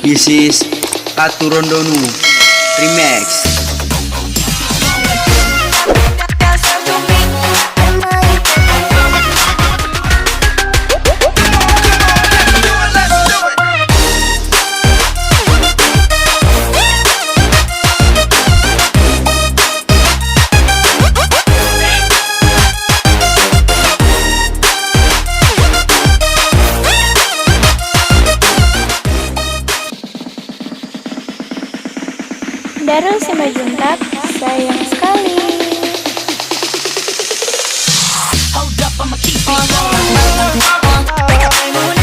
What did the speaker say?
This is Katurondonu Remix. Darul Simanjuntak, sayang sekali. Hold up, I'ma keep it going.